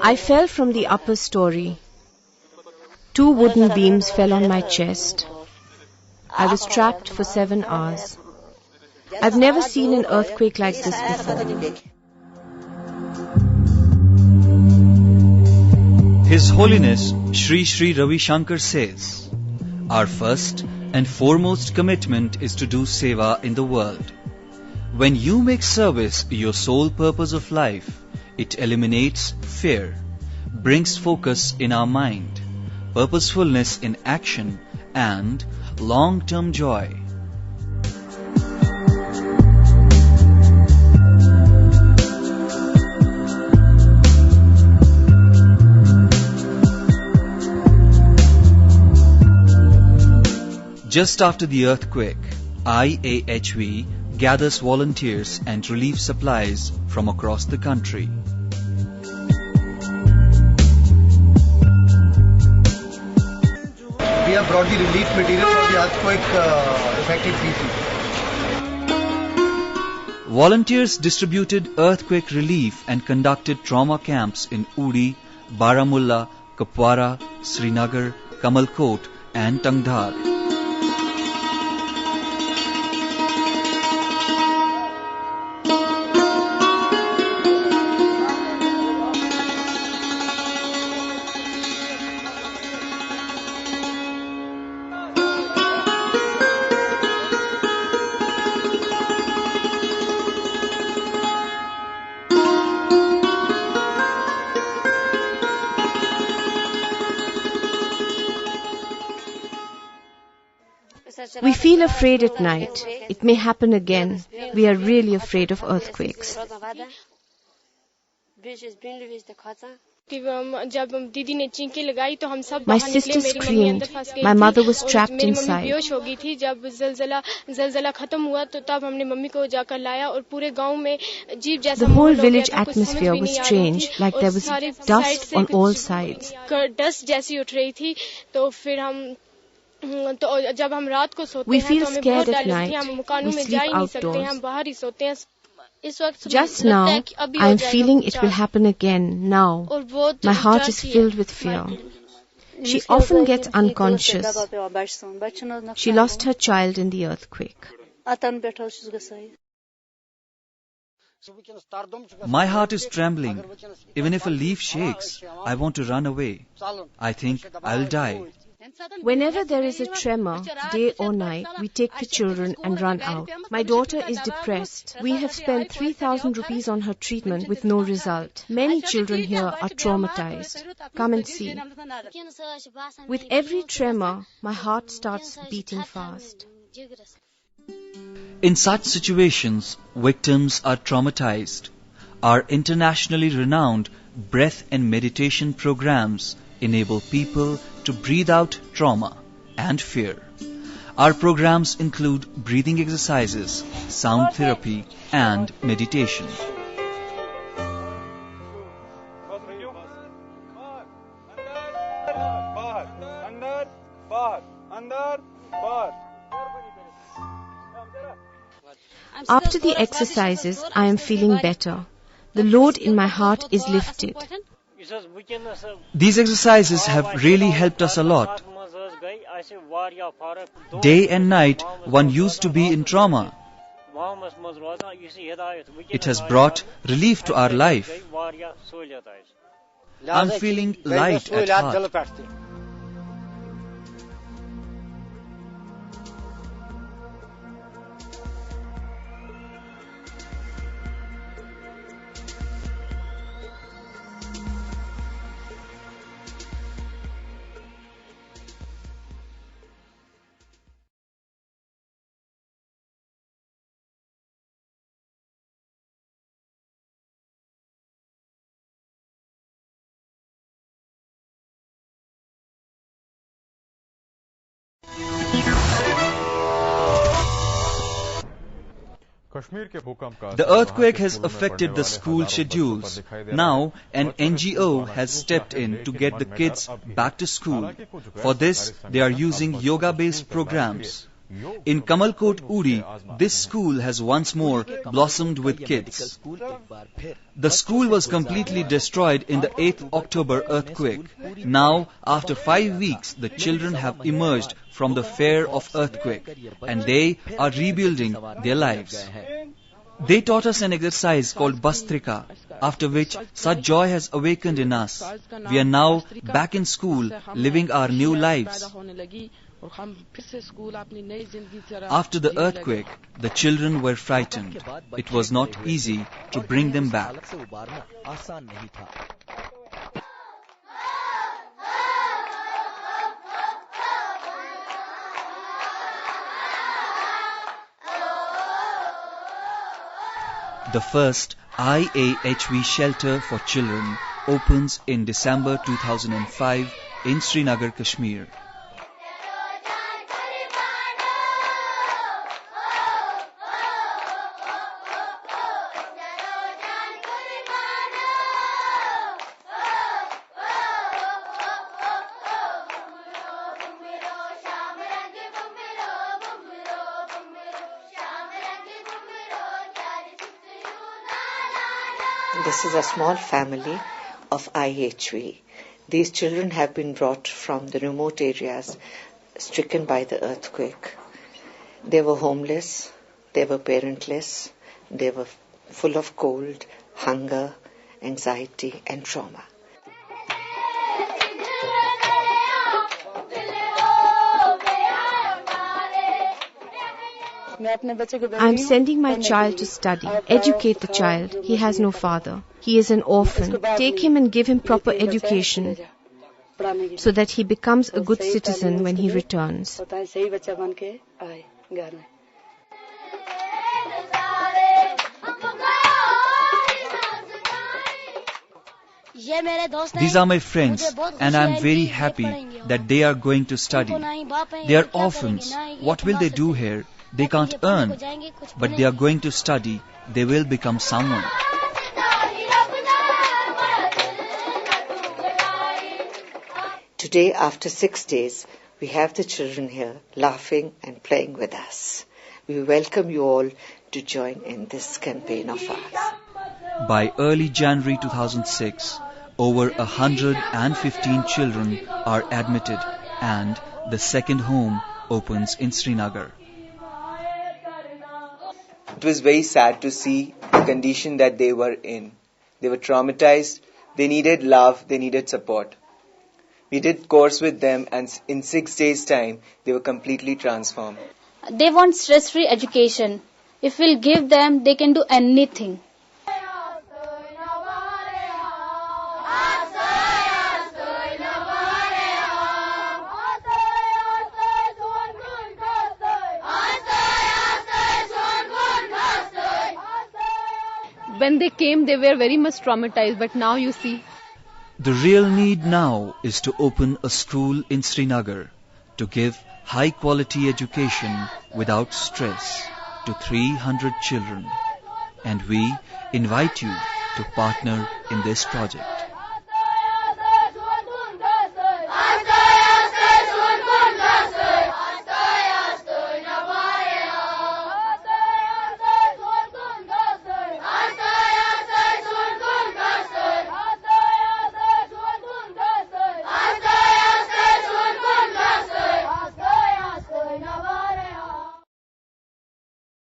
I fell from the upper story. 2 wooden beams fell on my chest. I was trapped for 7 hours. I've never seen an earthquake like this before. His Holiness Shri Shri Ravi Shankar says, our first and foremost commitment is to do seva in the world. When you make service your sole purpose of life, it eliminates fear, brings focus in our mind, purposefulness in action, and long-term joy. Just after the earthquake, IAHV gathers volunteers and relief supplies from across the country. We have brought the relief material for the earthquake affected people. Volunteers distributed earthquake relief and conducted trauma camps in Uri, Baramulla, Kupwara, Srinagar, Kamalkot and Tangdhar. We feel afraid at night. It may happen again. We are really afraid of earthquakes. My sister screamed. My mother was trapped inside. The whole village atmosphere was strange, like there was dust on all sides. We feel scared at night. We sleep outdoors. Just now, I am feeling it will happen again, now. My heart is filled with fear. She often gets unconscious. She lost her child in the earthquake. My heart is trembling. Even if a leaf shakes, I want to run away. I think I'll die. Whenever there is a tremor, day or night, we take the children and run out. My daughter is depressed. We have spent 3,000 rupees on her treatment with no result. Many children here are traumatized. Come and see. With every tremor, my heart starts beating fast. In such situations, victims are traumatized. Our internationally renowned breath and meditation programs enable people to breathe out trauma and fear. Our programs include breathing exercises, sound therapy, and meditation. After the exercises, I am feeling better. The load in my heart is lifted. These exercises have really helped us a lot. Day and night, one used to be in trauma. It has brought relief to our life. I'm feeling light at heart. The earthquake has affected the school schedules. Now, an NGO has stepped in to get the kids back to school. For this, they are using yoga-based programs. In Kamalkot, Uri, this school has once more blossomed with kids. The school was completely destroyed in the 8th October earthquake. Now, after 5 weeks, the children have emerged from the fear of earthquake and they are rebuilding their lives. They taught us an exercise called Bastrika, after which such joy has awakened in us. We are now back in school, living our new lives. After the earthquake, the children were frightened. It was not easy to bring them back. The first IAHV shelter for children opens in December 2005 in Srinagar, Kashmir. This is a small family of IHV. These children have been brought from the remote areas stricken by the earthquake. They were homeless, they were parentless, they were full of cold, hunger, anxiety and trauma. I'm sending my child to study. Educate the child. He has no father. He is an orphan. Take him and give him proper education so that he becomes a good citizen when he returns. These are my friends and I am very happy that they are going to study. They are orphans. What will they do here? They can't earn, but they are going to study. They will become someone. Today, after 6 days, we have the children here laughing and playing with us. We welcome you all to join in this campaign of ours. By early January 2006, over 115 children are admitted and the second home opens in Srinagar. It was very sad to see the condition that they were in. They were traumatized, they needed love, they needed support. We did course with them and in 6 days' time, they were completely transformed. They want stress-free education. If we'll give them, they can do anything. When they came, they were very much traumatized, but now you see. The real need now is to open a school in Srinagar to give high-quality education without stress to 300 children. And we invite you to partner in this project.